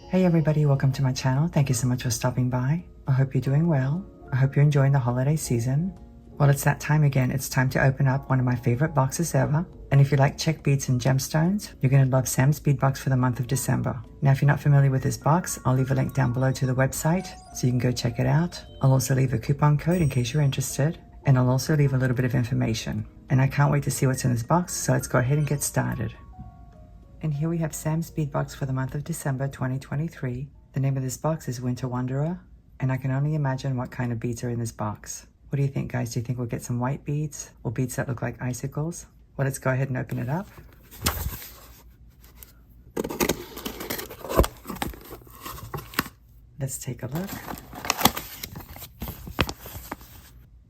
Hey everybody, welcome to my channel. Thank you so much for stopping by. I hope you're doing well. I hope you're enjoying the holiday season. Well, it's that time again. It's time to open up one of my favorite boxes ever. And if you like check beads and gemstones, you're going to love Sam's bead box for the month of December. Now, if you're not familiar with this box, I'll leave a link down below to the website so you can go check it out. I'll also leave a coupon code in case you're interested. And I'll also leave a little bit of information. And I can't wait to see what's in this box, so let's go ahead and get started. And here we have Sam's bead box for the month of December 2023. The name of this box is Winter Wanderer, and I can only imagine what kind of beads are in this box. What do you think, guys? Do you think we'll get some white beads or beads that look like icicles? Well, let's go ahead and open it up. Let's take a look.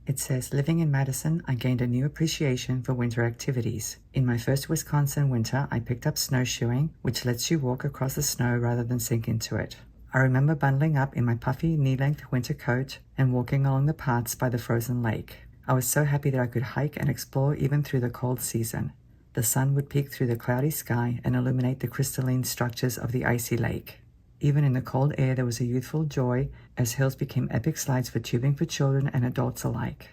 It says, living in Madison, I gained a new appreciation for winter activities. In my first Wisconsin winter, I picked up snowshoeing, which lets you walk across the snow rather than sink into it. I remember bundling up in my puffy knee-length winter coat and walking along the paths by the frozen lake. I was so happy that I could hike and explore even through the cold season. The sun would peek through the cloudy sky and illuminate the crystalline structures of the icy lake. Even in the cold air, there was a youthful joy as hills became epic slides for tubing for children and adults alike.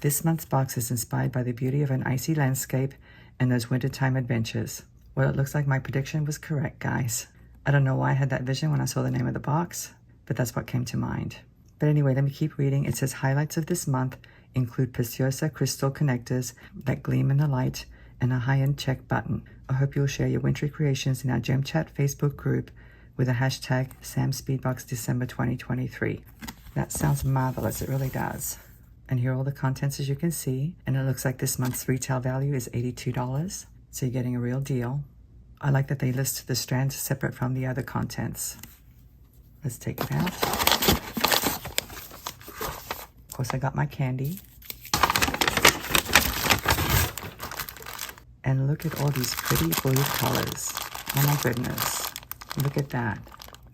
This month's box is inspired by the beauty of an icy landscape and those wintertime adventures. Well, it looks like my prediction was correct, guys. I don't know why I had that vision when I saw the name of the box, but that's what came to mind. But anyway, let me keep reading. It says highlights of this month include preciosa crystal connectors that gleam in the light and a high-end check button. I hope you'll share your wintry creations in our Gem Chat Facebook group with a hashtag SamSpeedboxDecember 2023. That sounds marvelous, it really does. And here are all the contents as you can see, and it looks like this month's retail value is $82, so you're getting a real deal. I like that they list the strands separate from the other contents. Let's take it out. Of course, I got my candy. And look at all these pretty blue colors. Oh my goodness. Look at that.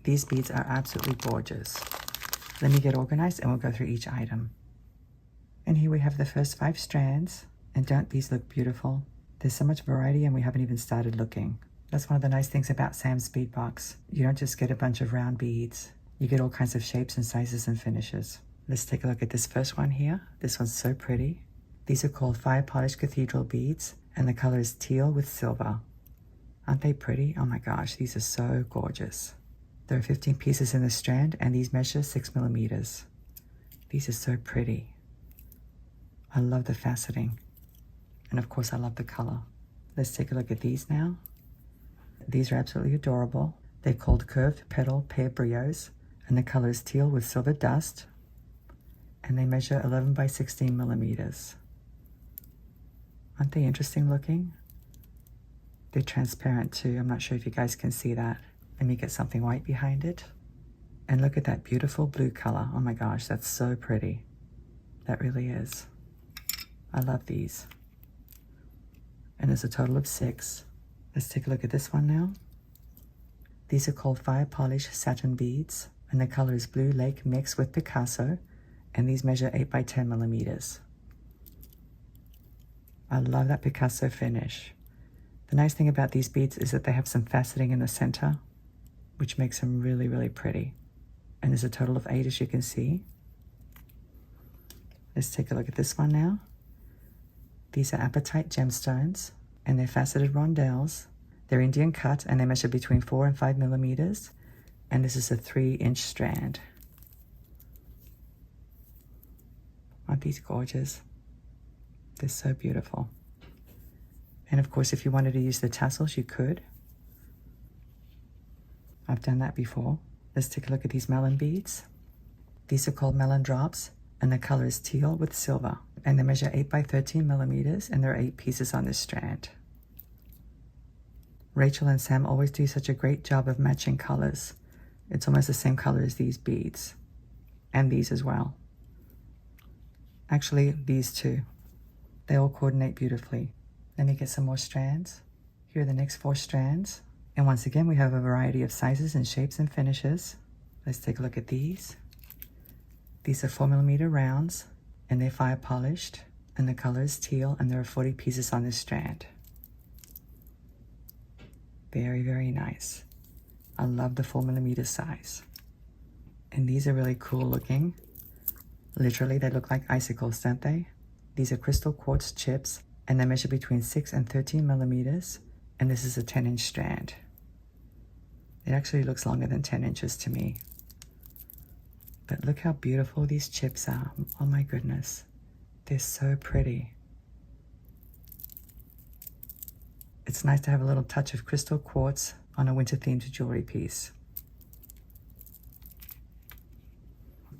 These beads are absolutely gorgeous. Let me get organized and we'll go through each item. And here we have the first 5 strands. And don't these look beautiful? There's so much variety and we haven't even started looking. That's one of the nice things about Sam's bead box. You don't just get a bunch of round beads. You get all kinds of shapes and sizes and finishes. Let's take a look at this first one here. This one's so pretty. These are called fire polished cathedral beads and the color is teal with silver. Aren't they pretty? Oh my gosh, these are so gorgeous. There are 15 pieces in the strand and these measure 6 millimeters. These are so pretty. I love the faceting. And of course I love the color. Let's take a look at these now. These are absolutely adorable. They're called curved petal pear brios and the color is teal with silver dust. And they measure 11 by 16 millimeters. Aren't they interesting looking? They're transparent too. I'm not sure if you guys can see that. Let me get something white behind it. And look at that beautiful blue color. Oh my gosh, that's so pretty. That really is. I love these. And there's a total of 6. Let's take a look at this one now. These are called fire polished satin beads. And the color is blue lake mixed with Picasso. And these measure 8 by 10 millimeters. I love that Picasso finish. The nice thing about these beads is that they have some faceting in the center, which makes them really, really pretty. And there's a total of 8 as you can see. Let's take a look at this one now. These are apatite gemstones and they're faceted rondelles. They're Indian cut and they measure between 4 and 5 millimeters. And this is a 3-inch strand. Aren't these gorgeous? They're so beautiful. And of course, if you wanted to use the tassels, you could. I've done that before. Let's take a look at these melon beads. These are called melon drops, and the color is teal with silver. And they measure 8 by 13 millimeters, and there are 8 pieces on this strand. Rachel and Sam always do such a great job of matching colors. It's almost the same color as these beads. And these as well. Actually, these too. They all coordinate beautifully. Let me get some more strands. Here are the next 4 strands. And once again, we have a variety of sizes and shapes and finishes. Let's take a look at these. These are 4 millimeter rounds and they're fire polished and the color is teal and there are 40 pieces on this strand. Very, very nice. I love the 4mm size. And these are really cool looking. Literally, they look like icicles, don't they? These are crystal quartz chips, and they measure between 6 and 13mm, and this is a 10-inch strand. It actually looks longer than 10 inches to me. But look how beautiful these chips are. Oh my goodness. They're so pretty. It's nice to have a little touch of crystal quartz on a winter-themed jewelry piece.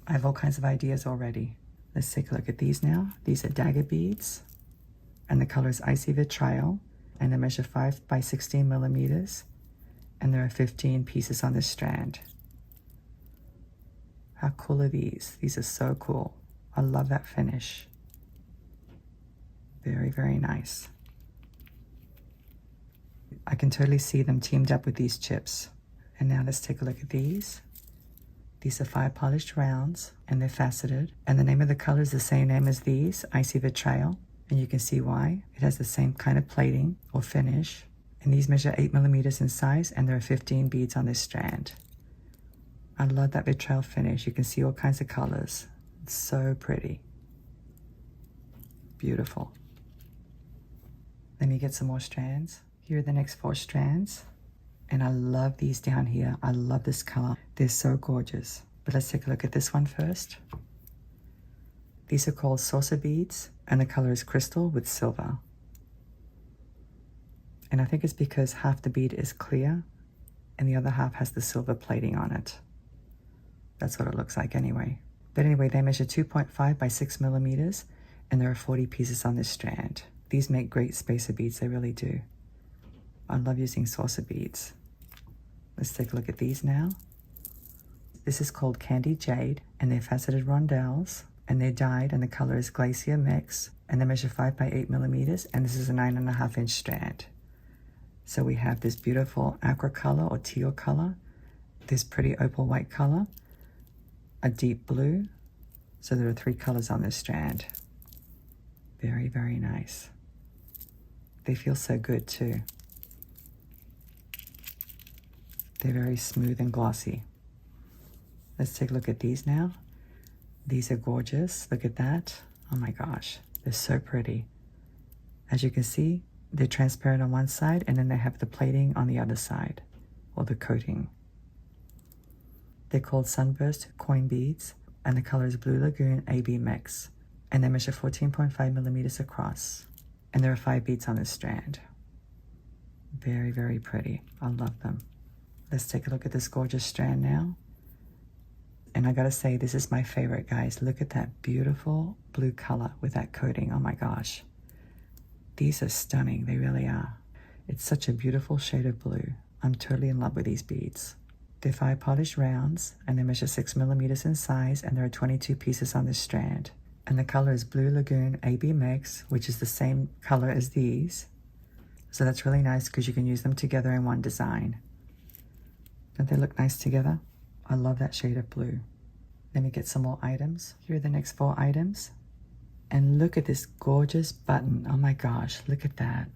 I have all kinds of ideas already. Let's take a look at these now. These are dagger beads, and the color is icy vitriol, and they measure 5 by 16mm, and there are 15 pieces on this strand. How cool are these? These are so cool. I love that finish. Very, very nice. I can totally see them teamed up with these chips. And now let's take a look at these. These are 5 polished rounds, and they're faceted. And the name of the color is the same name as these, icy vitriol. And you can see why. It has the same kind of plating or finish. And these measure 8mm in size, and there are 15 beads on this strand. I love that vitriol finish. You can see all kinds of colors. It's so pretty. Beautiful. Let me get some more strands. Here are the next 4 strands. And I love these down here. I love this color. They're so gorgeous. But let's take a look at this one first. These are called saucer beads, and the color is crystal with silver. And I think it's because half the bead is clear and the other half has the silver plating on it. That's what it looks like anyway. But anyway, they measure 2.5 by 6mm, and there are 40 pieces on this strand. These make great spacer beads, they really do. I love using saucer beads. Let's take a look at these now. This is called Candy Jade, and they're faceted rondelles, and they're dyed, and the color is Glacier Mix, and they measure 5 by 8mm, and this is a 9.5-inch strand. So we have this beautiful aqua color or teal color, this pretty opal white color, a deep blue. So there are 3 colors on this strand. Very, very nice. They feel so good too. They're very smooth and glossy. Let's take a look at these now. These are gorgeous. Look at that. Oh my gosh, they're so pretty. As you can see, they're transparent on one side, and then they have the plating on the other side, or the coating. They're called Sunburst coin beads, and the color is Blue Lagoon AB Mix, and they measure 14.5mm across, and there are 5 beads on this strand. Very, very pretty. I love them. Let's take a look at this gorgeous strand now. And I gotta say, this is my favorite, guys. Look at that beautiful blue color with that coating. Oh my gosh. These are stunning. They really are. It's such a beautiful shade of blue. I'm totally in love with these beads. They're 5 polished rounds, and they measure 6mm in size, and there are 22 pieces on this strand. And the color is Blue Lagoon AB Mix, which is the same color as these. So that's really nice because you can use them together in one design. Don't they look nice together? I love that shade of blue. Let me get some more items. Here are the next 4 items. And look at this gorgeous button. Oh my gosh, look at that.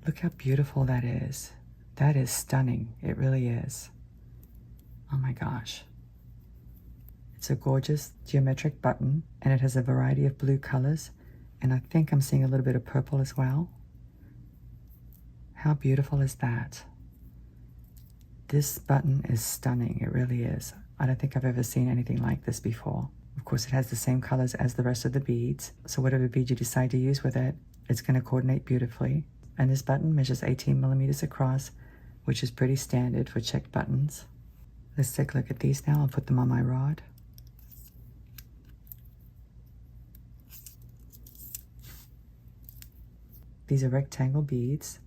Look how beautiful that is. That is stunning. It really is. Oh my gosh. It's a gorgeous geometric button, and it has a variety of blue colors, and I think I'm seeing a little bit of purple as well. How beautiful is that? This button is stunning. It really is. I don't think I've ever seen anything like this before. Of course, it has the same colors as the rest of the beads, so whatever bead you decide to use with it, it's going to coordinate beautifully. And this button measures 18mm across, which is pretty standard for checked buttons. Let's take a look at these now. I'll put them on my rod. These are rectangle beads,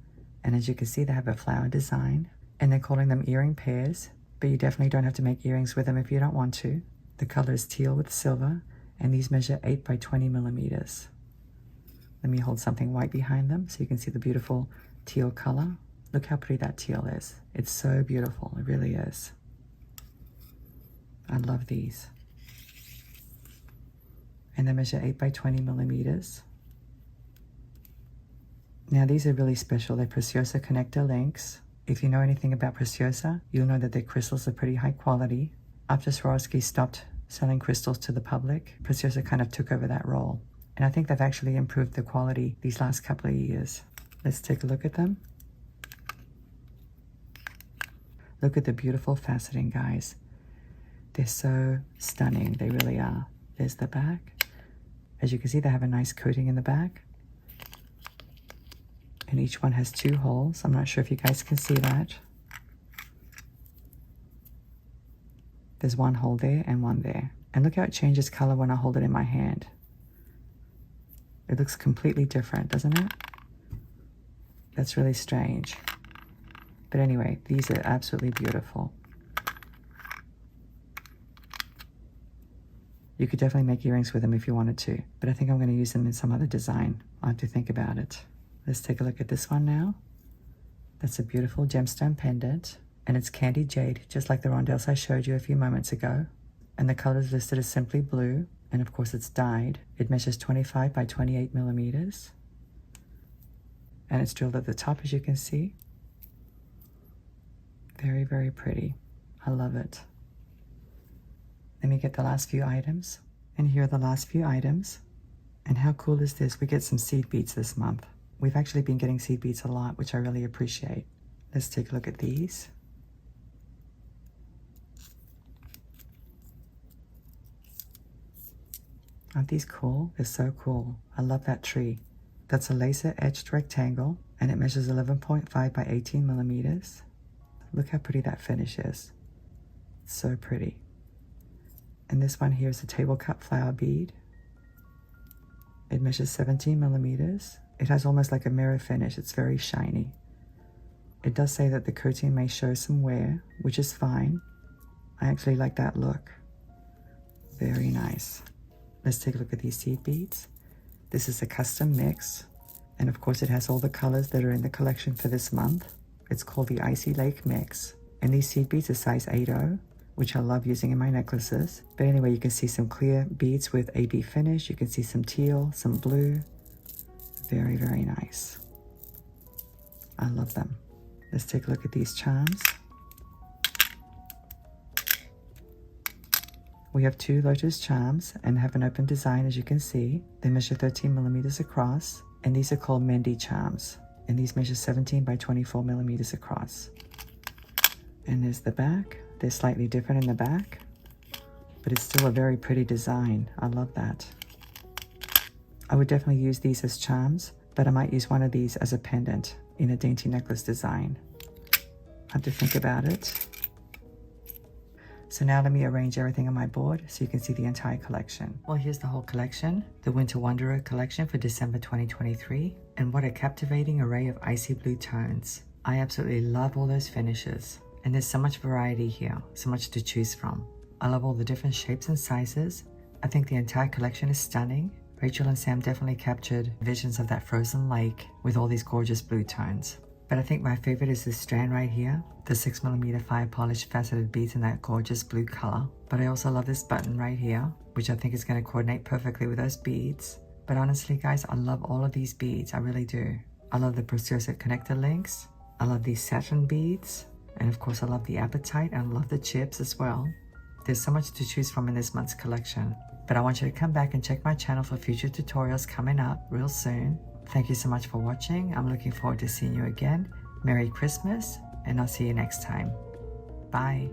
and as you can see, they have a flower design, and they're calling them earring pairs, but you definitely don't have to make earrings with them if you don't want to. The color is teal with silver, and these measure 8 by 20mm. Let me hold something white behind them so you can see the beautiful teal color. Look how pretty that teal is. It's so beautiful. It really is. I love these. And they measure 8 by 20mm. Now these are really special. They're Preciosa connector links, If you know anything about Preciosa, you'll know that their crystals are pretty high quality. After Swarovski stopped selling crystals to the public, Preciosa kind of took over that role. And I think they've actually improved the quality these last couple of years. Let's take a look at them. Look at the beautiful faceting, guys. They're so stunning. They really are. There's the back. As you can see, they have a nice coating in the back. And each one has 2 holes. I'm not sure if you guys can see that. There's 1 hole there and 1 there. And look how it changes color when I hold it in my hand. It looks completely different, doesn't it? That's really strange. But anyway, these are absolutely beautiful. You could definitely make earrings with them if you wanted to, but I think I'm going to use them in some other design. I'll have to think about it. Let's take a look at this one now. That's a beautiful gemstone pendant, and it's Candy Jade, just like the rondelles I showed you a few moments ago. And the color is listed as simply blue, and of course it's dyed. It measures 25 by 28 millimeters. And it's drilled at the top, as you can see. Very, very pretty. I love it. Let me get the last few items. And here are the last few items. And how cool is this? We get some seed beads this month. We've actually been getting seed beads a lot, which I really appreciate. Let's take a look at these. Aren't these cool? They're so cool. I love that tree. That's a laser etched rectangle, and it measures 11.5 by 18 millimeters. Look how pretty that finish is. It's so pretty. And this one here is a table cut flower bead. It measures 17 millimeters. It has almost like a mirror finish. It's very shiny. It does say that the coating may show some wear, which is fine. I actually like that look. Very nice. Let's take a look at these seed beads. This is a custom mix. And of course it has all the colors that are in the collection for this month. It's called the Icy Lake Mix. And these seed beads are size 8/0, which I love using in my necklaces. But anyway, you can see some clear beads with AB finish. You can see some teal, some blue. Very, very nice. I love them. Let's take a look at these charms. We have 2 lotus charms and have an open design, as you can see. They measure 13 millimeters across, and these are called Mendi charms. And these measure 17 by 24 millimeters across. And there's the back. They're slightly different in the back, but it's still a very pretty design. I love that. I would definitely use these as charms, but I might use one of these as a pendant in a dainty necklace design. I have to think about it. So now let me arrange everything on my board so you can see the entire collection. Well, here's the whole collection, the Winter Wanderer collection for December 2023. And what a captivating array of icy blue tones. I absolutely love all those finishes. And there's so much variety here, so much to choose from. I love all the different shapes and sizes. I think the entire collection is stunning. Rachel and Sam definitely captured visions of that frozen lake with all these gorgeous blue tones. But I think my favorite is this strand right here, the 6mm fire polished faceted beads in that gorgeous blue color. But I also love this button right here, which I think is going to coordinate perfectly with those beads. But honestly guys, I love all of these beads, I really do. I love the Preciosa connector links. I love these satin beads. And of course I love the Apatite and I love the chips as well. There's so much to choose from in this month's collection. But I want you to come back and check my channel for future tutorials coming up real soon. Thank you so much for watching. I'm looking forward to seeing you again. Merry Christmas, and I'll see you next time. Bye.